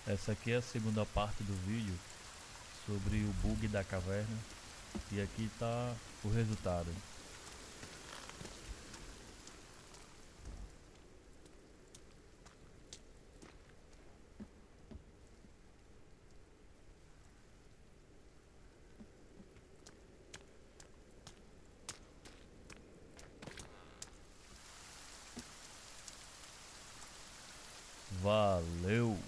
Essa aqui é a segunda parte do vídeo sobre o bug da caverna e aqui está o resultado. Valeu!